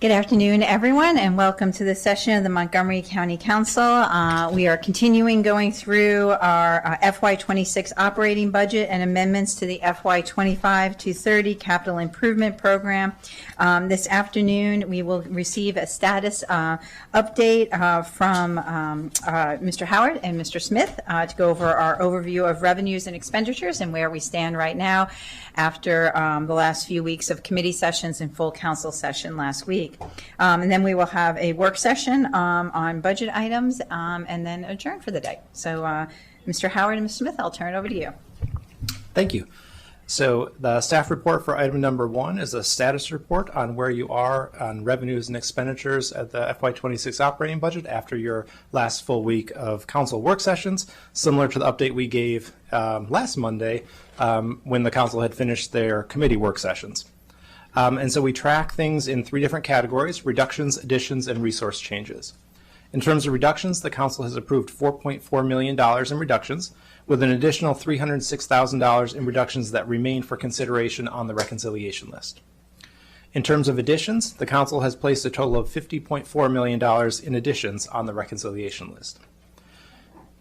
Good afternoon, everyone, and welcome to this session of the Montgomery County Council. We are continuing going through our FY26 operating budget and amendments to the FY25 to 30 capital improvement program. This afternoon, we will receive a status update from Mr. Howard and Mr. Smith to go over our overview of revenues and expenditures and where we stand right now after the last few weeks of committee sessions and full council session last week. And then we will have a work session on budget items and then adjourn for the day. So Mr. Howard and Mr. Smith, I'll turn it over to you. Thank you. So the staff report for item number 1 is a status report on where you are on revenues and expenditures at the FY26 operating budget after your last full week of council work sessions, similar to the update we gave last Monday when the council had finished their committee work sessions. And so we track things in 3 different categories: reductions, additions, and resource changes. In terms of reductions, the council has approved $4.4 million in reductions, with an additional $306,000 in reductions that remain for consideration on the reconciliation list. In terms of additions, the council has placed a total of $50.4 million in additions on the reconciliation list.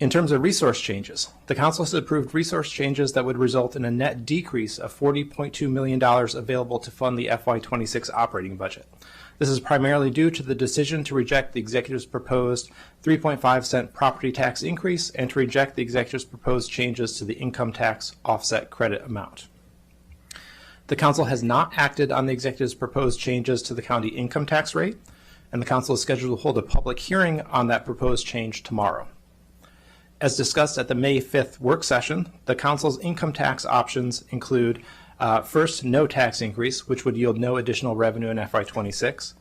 In terms of resource changes, the council has approved resource changes that would result in a net decrease of $40.2 million available to fund the FY26 operating budget. This is primarily due to the decision to reject the executive's proposed 3.5-cent property tax increase and to reject the executive's proposed changes to the income tax offset credit amount. The council has not acted on the executive's proposed changes to the county income tax rate, and the council is scheduled to hold a public hearing on that proposed change tomorrow. As discussed at the May 5th work session, the council's income tax options include first, no tax increase, which would yield no additional revenue in FY26.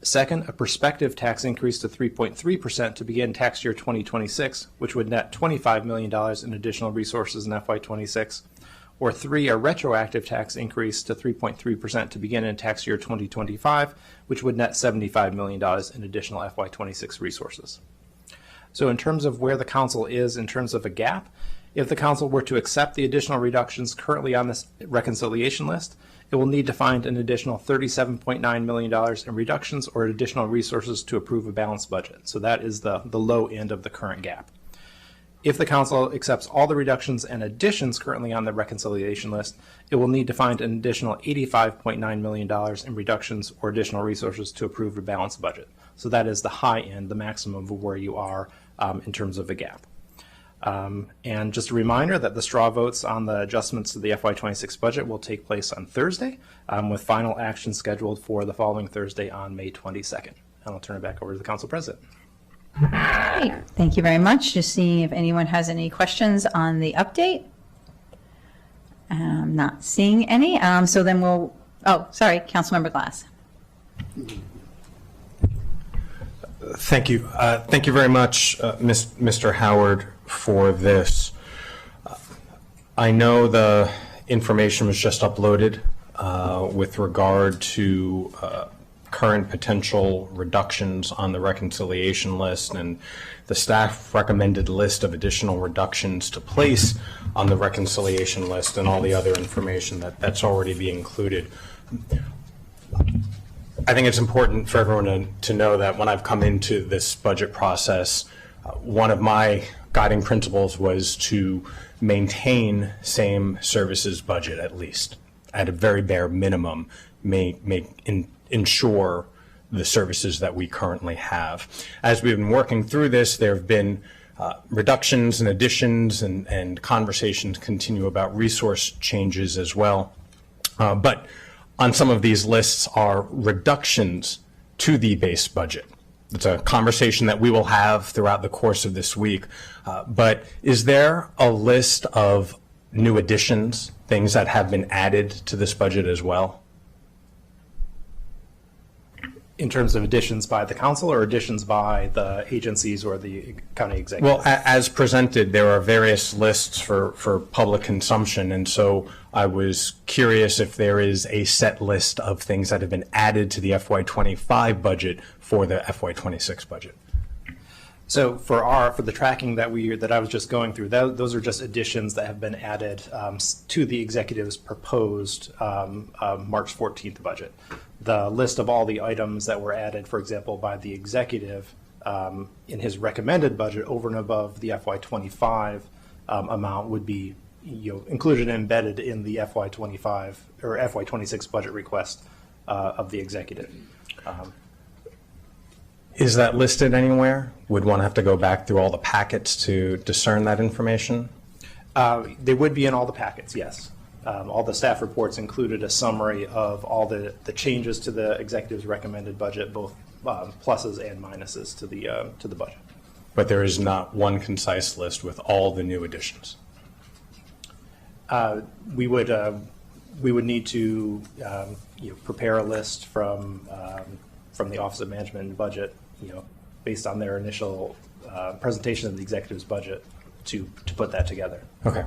Second, a prospective tax increase to 3.3% to begin tax year 2026, which would net $25 million in additional resources in FY26. Or 3, a retroactive tax increase to 3.3% to begin in tax year 2025, which would net $75 million in additional FY26 resources. So in terms of where the council is in terms of a gap, if the council were to accept the additional reductions currently on this reconciliation list, it will need to find an additional $37.9 million in reductions or additional resources to approve a balanced budget. So that is the low end of the current gap. If the council accepts all the reductions and additions currently on the reconciliation list, it will need to find an additional $85.9 million in reductions or additional resources to approve a balanced budget. So that is the high end, the maximum of where you are in terms of a gap. And just a reminder that the straw votes on the adjustments to the FY26 budget will take place on Thursday, with final action scheduled for the following Thursday on May 22nd. And I'll turn it back over to the council president. Great. Thank you very much. Just seeing if anyone has any questions on the update. I'm not seeing any. So then we'll, sorry, Councilmember Glass. Thank you. Thank you very much, Mr. Howard, for this. I know the information was just uploaded with regard to current potential reductions on the reconciliation list and the staff recommended list of additional reductions to place on the reconciliation list and all the other information that's already being included. I think it's important for everyone to know that when I've come into this budget process, one of my guiding principles was to maintain same services budget, at least at a very bare minimum, ensure the services that we currently have. As we've been working through this, there have been reductions and additions and conversations continue about resource changes as well. But on some of these lists are reductions to the base budget. It's a conversation that we will have throughout the course of this week. But is there a list of new additions, things that have been added to this budget as well? In terms of additions by the council or additions by the agencies or the county executive? Well, as presented, there are various lists for public consumption, and so I was curious if there is a set list of things that have been added to the FY25 budget for the FY26 budget. So for the tracking that I was just going through, those are just additions that have been added to the executive's proposed March 14th budget. The list of all the items that were added, for example, by the executive in his recommended budget over and above the FY25 amount would be included and embedded in the FY25 or FY26 budget request of the executive. Is that listed anywhere? Would one have to go back through all the packets to discern that information? They would be in all the packets, yes. All the staff reports included a summary of all the changes to the executive's recommended budget, both pluses and minuses to the budget. But there is not one concise list with all the new additions. We would need to prepare a list from the Office of Management and Budget, based on their initial presentation of the executive's budget to put that together. Okay.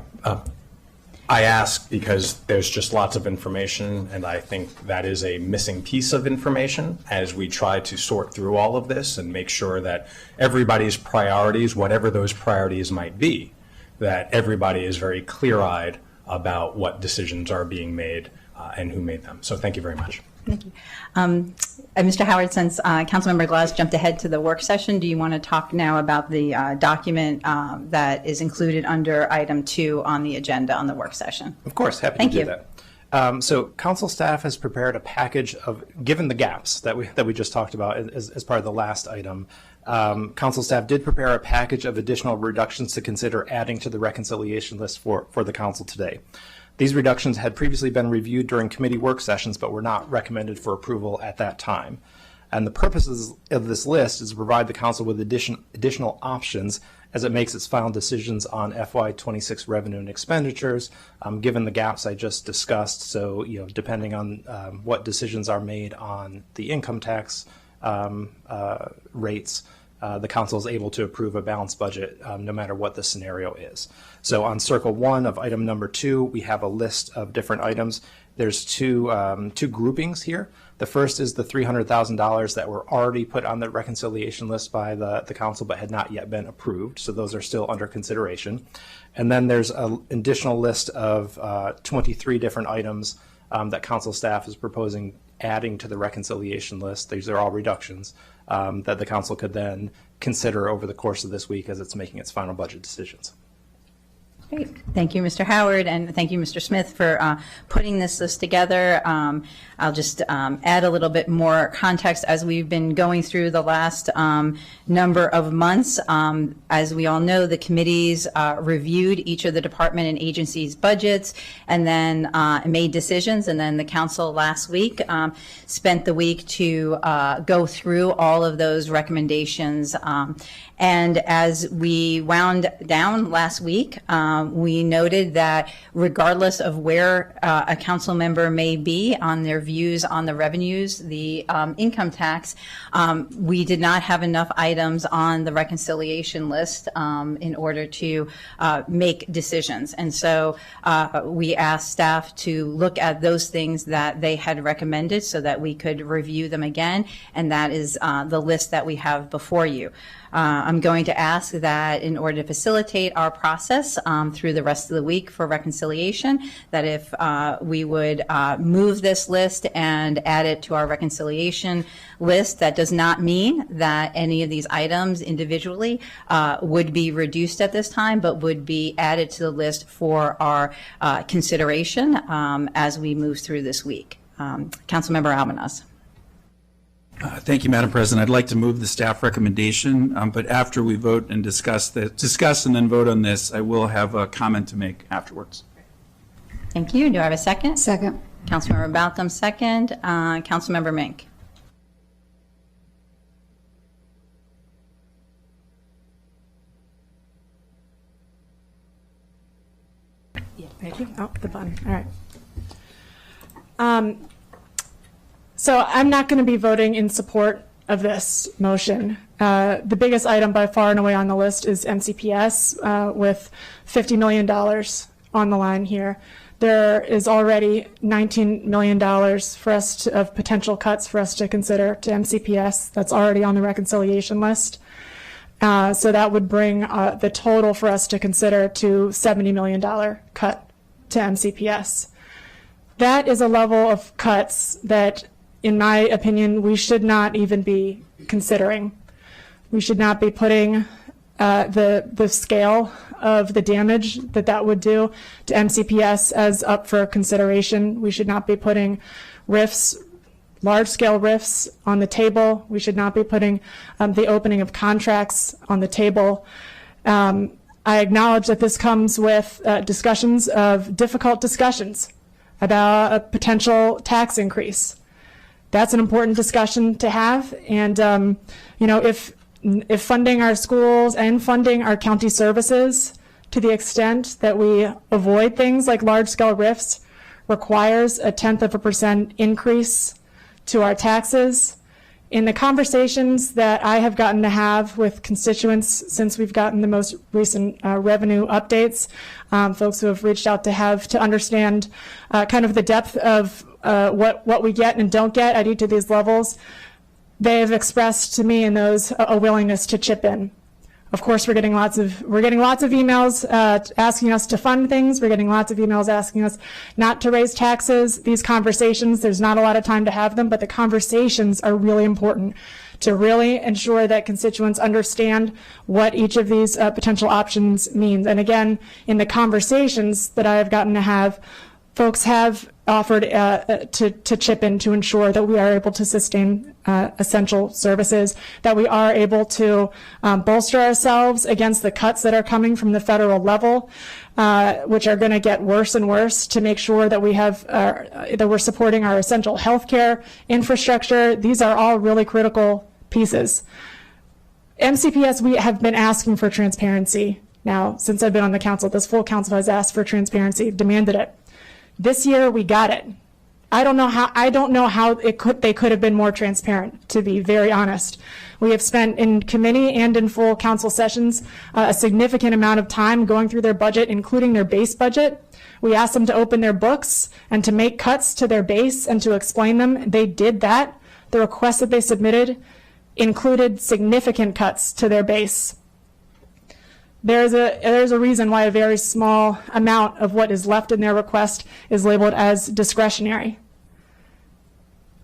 I ask because there's just lots of information, and I think that is a missing piece of information as we try to sort through all of this and make sure that everybody's priorities, whatever those priorities might be, that everybody is very clear-eyed about what decisions are being made and who made them. So thank you very much. Thank you. Mr. Howard, since Councilmember Glass jumped ahead to the work session, do you want to talk now about the document that is included under item 2 on the agenda on the work session? Of course, happy to do that. So council staff has prepared a package of, given the gaps that we just talked about as part of the last item, council staff did prepare a package of additional reductions to consider adding to the reconciliation list for the council today. These reductions had previously been reviewed during committee work sessions, but were not recommended for approval at that time. And the purposes of this list is to provide the council with additional options as it makes its final decisions on FY26 revenue and expenditures, given the gaps I just discussed. So, depending on what decisions are made on the income tax rates, the council is able to approve a balanced budget no matter what the scenario is. So on circle 1 of item number 2, we have a list of different items. There's two groupings here. The first is the $300,000 that were already put on the reconciliation list by the council but had not yet been approved. So those are still under consideration. And then there's an additional list of 23 different items that council staff is proposing adding to the reconciliation list. These are all reductions that the council could then consider over the course of this week as it's making its final budget decisions. Great. Thank you, Mr. Howard, and thank you, Mr. Smith, for putting this list together. I'll just add a little bit more context as we've been going through the last number of months. As we all know, the committees reviewed each of the department and agencies' budgets and then made decisions, and then the council last week spent the week to go through all of those recommendations. And as we wound down last week, we noted that regardless of where a council member may be on their views on the revenues, the income tax, we did not have enough items on the reconciliation list in order to make decisions. And so we asked staff to look at those things that they had recommended so that we could review them again, and that is the list that we have before you. I'm going to ask that in order to facilitate our process through the rest of the week for reconciliation, that if we would move this list and add it to our reconciliation list, that does not mean that any of these items individually would be reduced at this time, but would be added to the list for our consideration as we move through this week. Councilmember Almanas. Thank you, Madam President. I'd like to move the staff recommendation, but after we vote and discuss and then vote on this, I will have a comment to make afterwards. Thank you. Do I have a second? Second. Councilmember Baltham, second. Councilmember Mink. Yeah, thank you. Oh, the button. All right. So I'm not going to be voting in support of this motion. The biggest item by far and away on the list is MCPS with $50 million on the line here. There is already $19 million for us of potential cuts for us to consider to MCPS. That's already on the reconciliation list. So that would bring the total for us to consider to $70 million cut to MCPS. That is a level of cuts that, in my opinion, we should not even be considering. We should not be putting the scale of the damage that would do to MCPS as up for consideration. We should not be putting RIFs, large-scale RIFs, on the table. We should not be putting the opening of contracts on the table. I acknowledge that this comes with difficult discussions about a potential tax increase. That's an important discussion to have. And, if funding our schools and funding our county services to the extent that we avoid things like large-scale RIFs requires a 0.1% increase to our taxes. In the conversations that I have gotten to have with constituents since we've gotten the most recent revenue updates, folks who have reached out to understand kind of the depth of what we get and don't get at each of these levels, they have expressed to me in those a willingness to chip in. Of course, we're getting lots of emails asking us to fund things. We're getting lots of emails asking us not to raise taxes. These conversations, there's not a lot of time to have them, but the conversations are really important to really ensure that constituents understand what each of these potential options means. And again, in the conversations that I have gotten to have, folks have offered to chip in to ensure that we are able to sustain essential services, that we are able to bolster ourselves against the cuts that are coming from the federal level, which are going to get worse and worse, to make sure that we have that we're supporting our essential healthcare infrastructure. These are all really critical pieces. MCPS, we have been asking for transparency now since I've been on the council. This full council has asked for transparency, demanded it. This year we got it. I don't know how they could have been more transparent, to be very honest. We have spent in committee and in full council sessions a significant amount of time going through their budget, including their base budget. We asked them to open their books and to make cuts to their base and to explain them. They did that. The requests that they submitted included significant cuts to their base. There's a reason why a very small amount of what is left in their request is labeled as discretionary.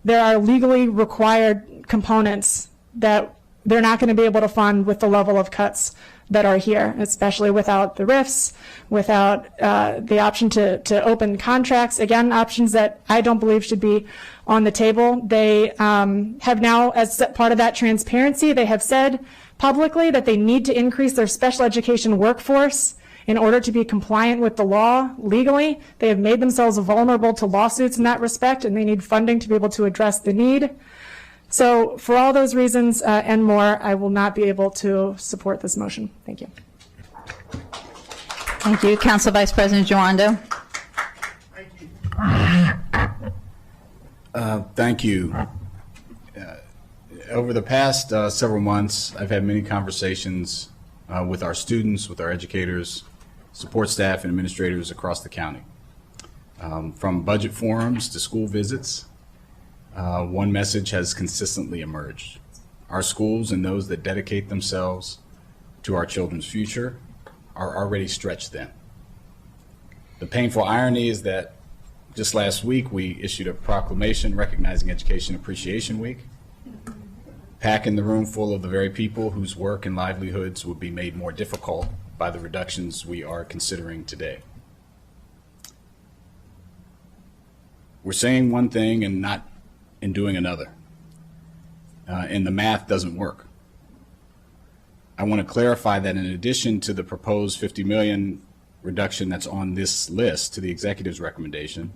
There are legally required components that they're not going to be able to fund with the level of cuts that are here, especially without the RIFs, without the option to open contracts. Again, options that I don't believe should be on the table. They have now, as part of that transparency, they have said publicly that they need to increase their special education workforce in order to be compliant with the law legally. They have made themselves vulnerable to lawsuits in that respect, and they need funding to be able to address the need. So for all those reasons and more, I will not be able to support this motion. Thank you. Thank you. Council Vice President Joando. Thank you. Over the past several months, I've had many conversations with our students, with our educators, support staff, and administrators across the county. From budget forums to school visits, one message has consistently emerged. Our schools and those that dedicate themselves to our children's future are already stretched thin. The painful irony is that just last week we issued a proclamation recognizing Education Appreciation Week, packing the room full of the very people whose work and livelihoods would be made more difficult by the reductions we are considering today. We're saying one thing and doing another, and the math doesn't work. I want to clarify that in addition to the proposed $50 million reduction that's on this list to the executive's recommendation,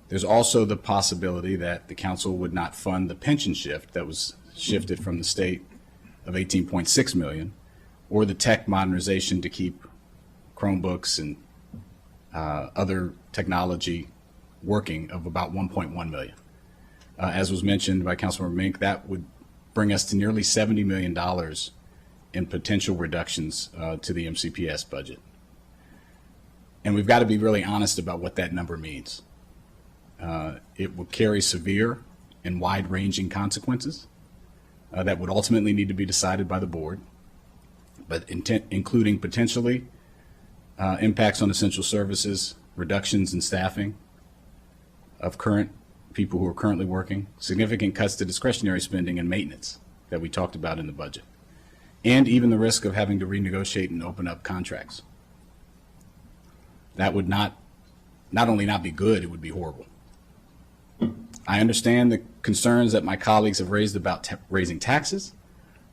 there's also the possibility that the council would not fund the pension shift that was shifted from the state of $18.6 million, or the tech modernization to keep Chromebooks and other technology working of about $1.1 million. As was mentioned by Councilmember Mink, that would bring us to nearly $70 million in potential reductions to the MCPS budget. And we've got to be really honest about what that number means. It will carry severe and wide-ranging consequences that would ultimately need to be decided by the board. but including potentially impacts on essential services, reductions in staffing of current people who are currently working, significant cuts to discretionary spending and maintenance that we talked about in the budget, and even the risk of having to renegotiate and open up contracts. That would not only not be good, it would be horrible. I understand the concerns that my colleagues have raised about raising taxes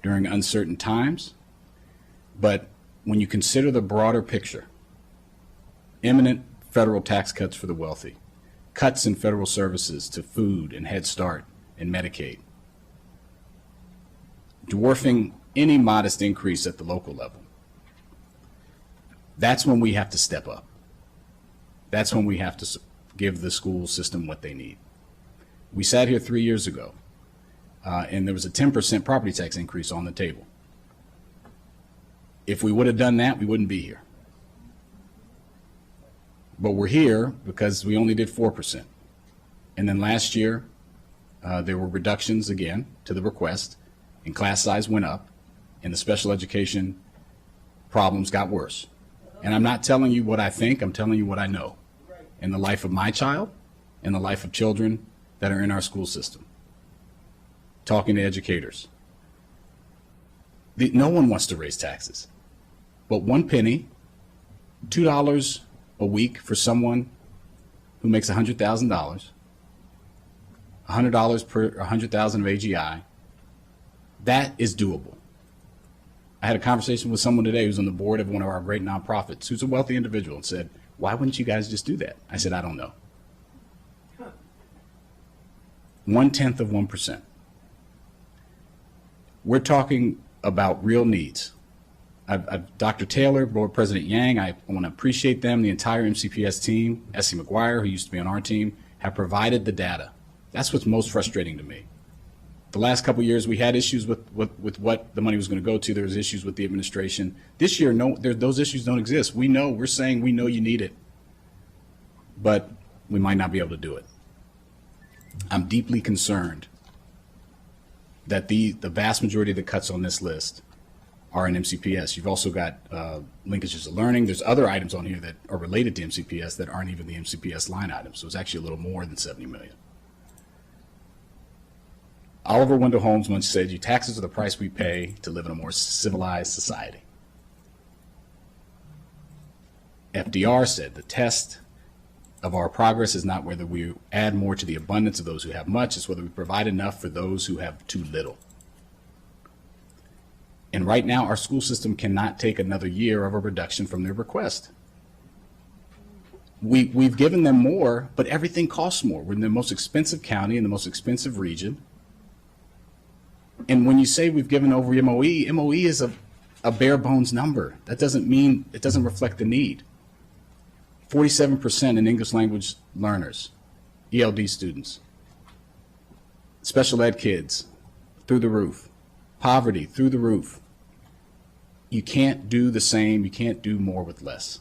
during uncertain times, but when you consider the broader picture, imminent federal tax cuts for the wealthy, cuts in federal services to food and Head Start and Medicaid, dwarfing any modest increase at the local level, that's when we have to step up. That's when we have to give the school system what they need. We sat here 3 years ago, and there was a 10% property tax increase on the table. If we would have done that, we wouldn't be here. But we're here because we only did 4%. And then last year, there were reductions again to the request, and class size went up, and the special education problems got worse. And I'm not telling you what I think, I'm telling you what I know in the life of my child and the life of children that are in our school system. Talking to educators. No one wants to raise taxes, but 1 penny, $2 a week for someone who makes $100,000, $100 per 100,000 of AGI, that is doable. I had a conversation with someone today who's on the board of one of our great nonprofits, who's a wealthy individual, and said, why wouldn't you guys just do that? I said, I don't know. 1/10 of 1%. We're talking about real needs. Dr. Taylor, Board President Yang, I want to appreciate them. The entire MCPS team, Essie McGuire, who used to be on our team, have provided the data. That's what's most frustrating to me. The last couple of years, we had issues with what the money was going to go to. There was issues with the administration. This year, those issues don't exist. We're saying we know you need it, but we might not be able to do it. I'm deeply concerned that the vast majority of the cuts on this list are in MCPS. You've also got linkages to learning. There's other items on here that are related to MCPS that aren't even the MCPS line items. So it's actually a little more than 70 million. Oliver Wendell Holmes once said, "You taxes are the price we pay to live in a more civilized society." FDR said, "The test of our progress is not whether we add more to the abundance of those who have much, it's whether we provide enough for those who have too little." And right now, our school system cannot take another year of a reduction from their request. We've given them more, but everything costs more. We're in the most expensive county in the most expensive region. And when you say we've given over MOE, MOE is a bare bones number. That doesn't mean, it doesn't reflect the need. 47% in English language learners, ELD students, special ed kids, through the roof, poverty, through the roof. You can't do the same, you can't do more with less.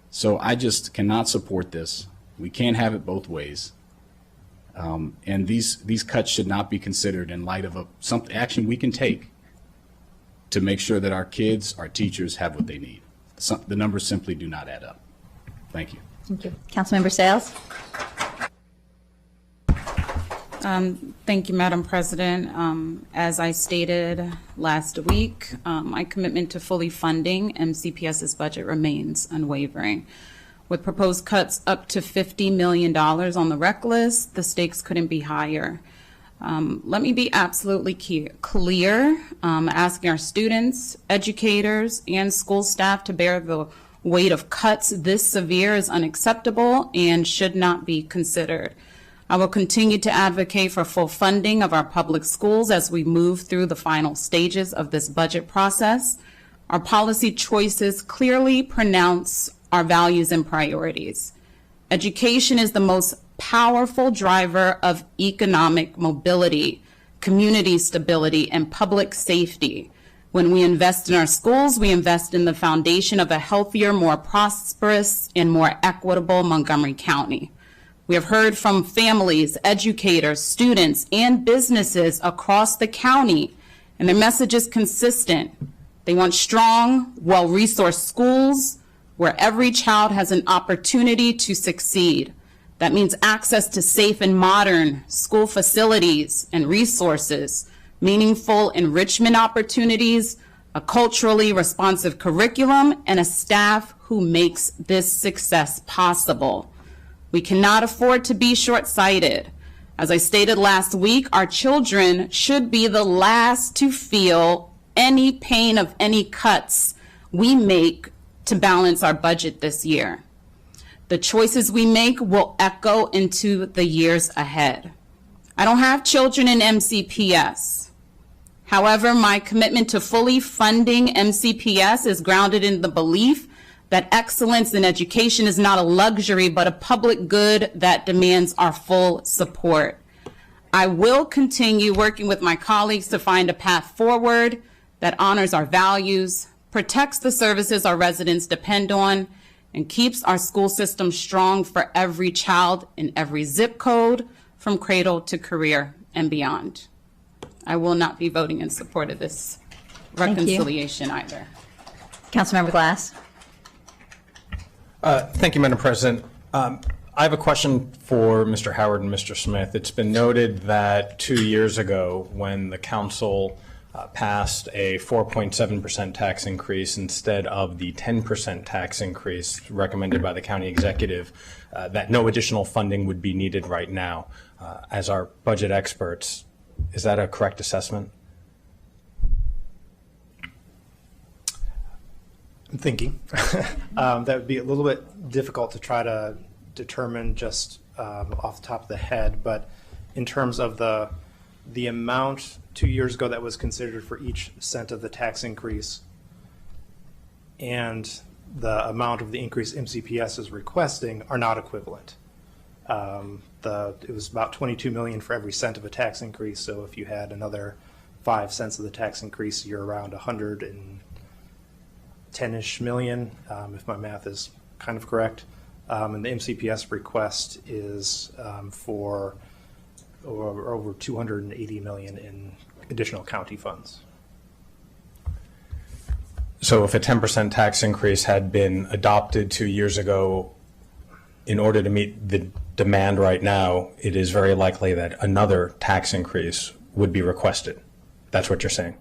So I just cannot support this. We can't have it both ways. And these cuts should not be considered in light of some action we can take to make sure that our kids, our teachers have what they need. The numbers simply do not add up. Thank you. Thank you. Councilmember Sales? Thank you, Madam President. As I stated last week, my commitment to fully funding MCPS's budget remains unwavering. With proposed cuts up to $50 million on the rec list, the stakes couldn't be higher. Let me be absolutely clear, asking our students, educators, and school staff to bear the weight of cuts this severe is unacceptable and should not be considered. I will continue to advocate for full funding of our public schools as we move through the final stages of this budget process. Our policy choices clearly pronounce our values and priorities. Education is the most powerful driver of economic mobility, community stability, and public safety. When we invest in our schools, we invest in the foundation of a healthier, more prosperous, and more equitable Montgomery County. We have heard from families, educators, students, and businesses across the county, and their message is consistent. They want strong, well-resourced schools where every child has an opportunity to succeed. That means access to safe and modern school facilities and resources, meaningful enrichment opportunities, a culturally responsive curriculum, and a staff who makes this success possible. We cannot afford to be short-sighted. As I stated last week, our children should be the last to feel any pain of any cuts we make to balance our budget this year. The choices we make will echo into the years ahead. I don't have children in MCPS. However, my commitment to fully funding MCPS is grounded in the belief that excellence in education is not a luxury, but a public good that demands our full support. I will continue working with my colleagues to find a path forward that honors our values, protects the services our residents depend on, and keeps our school system strong for every child in every zip code, from cradle to career and beyond. I will not be voting in support of this reconciliation either. Councilmember Glass. Thank you, Madam President. I have a question for Mr. Howard and Mr. Smith. It's been noted that 2 years ago, when the council passed a 4.7% tax increase instead of the 10% tax increase recommended by the county executive, that no additional funding would be needed right now. As our budget experts, is that a correct assessment? I'm thinking. That would be a little bit difficult to try to determine just off the top of the head, but in terms of the amount 2 years ago that was considered for each cent of the tax increase and the amount of the increase MCPS is requesting are not equivalent. It was about $22 million for every cent of a tax increase. So if you had another 5 cents of the tax increase, you're around 110-ish million, if my math is kind of correct. And the MCPS request is for over $280 million in additional county funds. So if a 10% tax increase had been adopted 2 years ago, in order to meet the demand right now, it is very likely that another tax increase would be requested. That's what you're saying?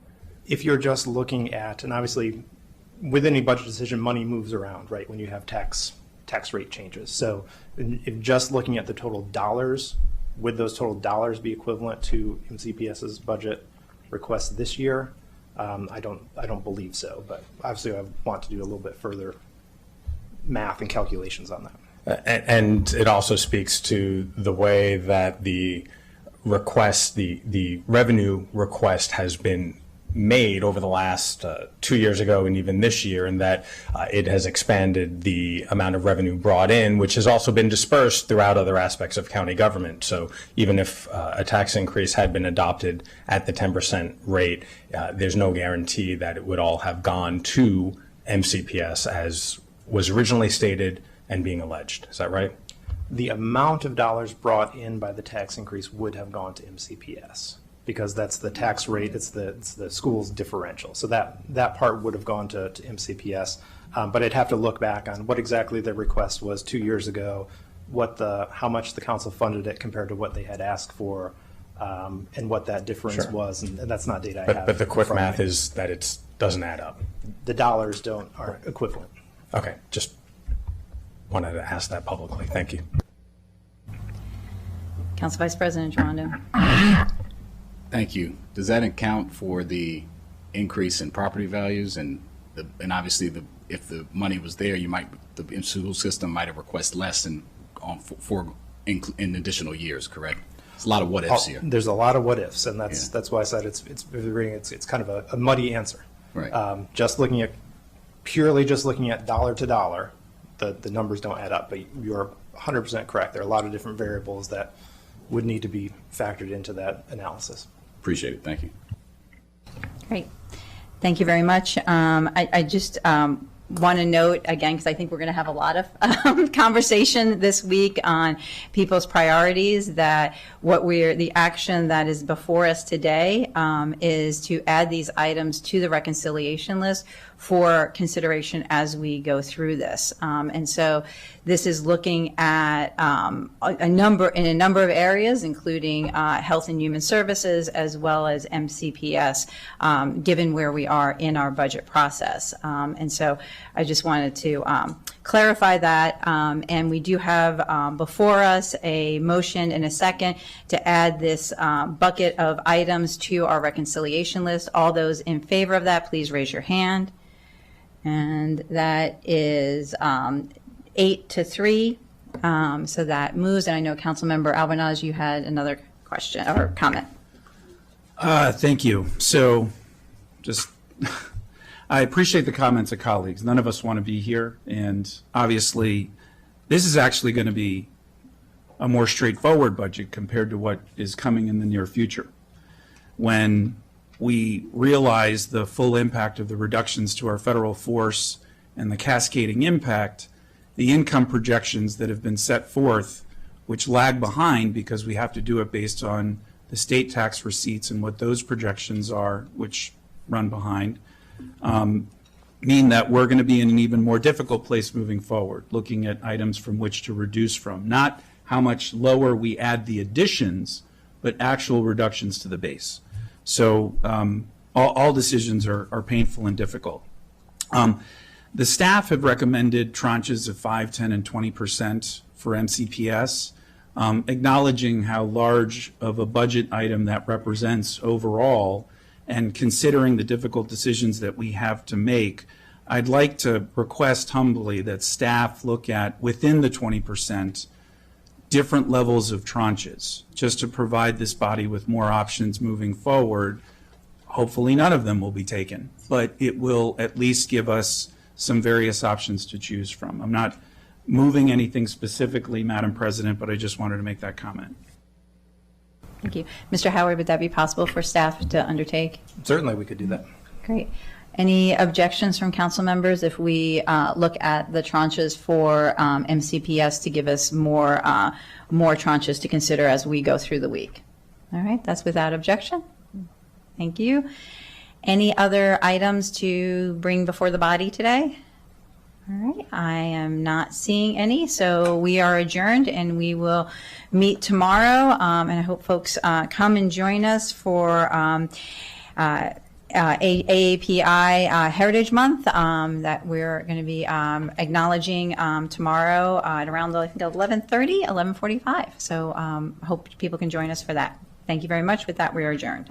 If you're just looking at, and obviously with any budget decision, money moves around, right, when you have tax rate changes. So if just looking at the total dollars, would those total dollars be equivalent to MCPS's budget request this year? I don't believe so, but obviously I want to do a little bit further math and calculations on that. And it also speaks to the way that the request, the revenue request has been made over the last 2 years ago and even this year, and that it has expanded the amount of revenue brought in, which has also been dispersed throughout other aspects of county government. So even if a tax increase had been adopted at the 10% rate, there's no guarantee that it would all have gone to MCPS as was originally stated and being alleged. Is that right? The amount of dollars brought in by the tax increase would have gone to MCPS because that's the tax rate, it's the school's differential. So that part would have gone to MCPS, but I'd have to look back on what exactly the request was 2 years ago, how much the council funded it compared to what they had asked for, and what that difference was, and that's not data I have. But the quick math is that it doesn't add up. The dollars aren't equivalent. Okay, just wanted to ask that publicly. Thank you. Council Vice President Gerondo. Thank you. Does that account for the increase in property values and obviously if the money was there, the school system might have requested less in additional years, correct? It's a lot of what ifs here. There's a lot of what ifs, and that's why I said it's kind of a muddy answer. Right. Purely just looking at dollar to dollar, the numbers don't add up. But you're 100% correct. There are a lot of different variables that would need to be factored into that analysis. Appreciate it. Thank you. Great. Thank you very much. I just want to note again, because I think we're going to have a lot of conversation this week on people's priorities, that the action that is before us today is to add these items to the reconciliation list for consideration as we go through this. And so this is looking at a number of areas, including health and human services as well as MCPS, given where we are in our budget process. And so I just wanted to clarify that. And we do have before us a motion and a second to add this bucket of items to our reconciliation list. All those in favor of that, please raise your hand. And that is 8-3. So that moves. And I know Councilmember Albanaz, you had another question or comment. Thank you. So just, I appreciate the comments of colleagues. None of us want to be here. And obviously, this is actually going to be a more straightforward budget compared to what is coming in the near future. When we realize the full impact of the reductions to our federal force and the cascading impact, the income projections that have been set forth, which lag behind because we have to do it based on the state tax receipts and what those projections are, which run behind, mean that we're going to be in an even more difficult place moving forward, looking at items from which to reduce from. Not how much lower we add the additions, but actual reductions to the base. So all decisions are painful and difficult. The staff have recommended tranches of 5, 10, and 20% for MCPS, acknowledging how large of a budget item that represents overall, and considering the difficult decisions that we have to make. I'd like to request humbly that staff look at, within the 20%, different levels of tranches, just to provide this body with more options moving forward. Hopefully none of them will be taken, but it will at least give us some various options to choose from. I'm not moving anything specifically, Madam President, but I just wanted to make that comment. Thank you. Mr. Howard, would that be possible for staff to undertake? Certainly, we could do that. Great. Any objections from council members if we look at the tranches for MCPS to give us more tranches to consider as we go through the week? All right, that's without objection. Thank you. Any other items to bring before the body today? All right, I am not seeing any, so we are adjourned, and we will meet tomorrow. And I hope folks come and join us for AAPI Heritage Month that we're going to be acknowledging tomorrow at around, I think, 11:30, 11:45. So hope people can join us for that. Thank you very much. With that, we are adjourned.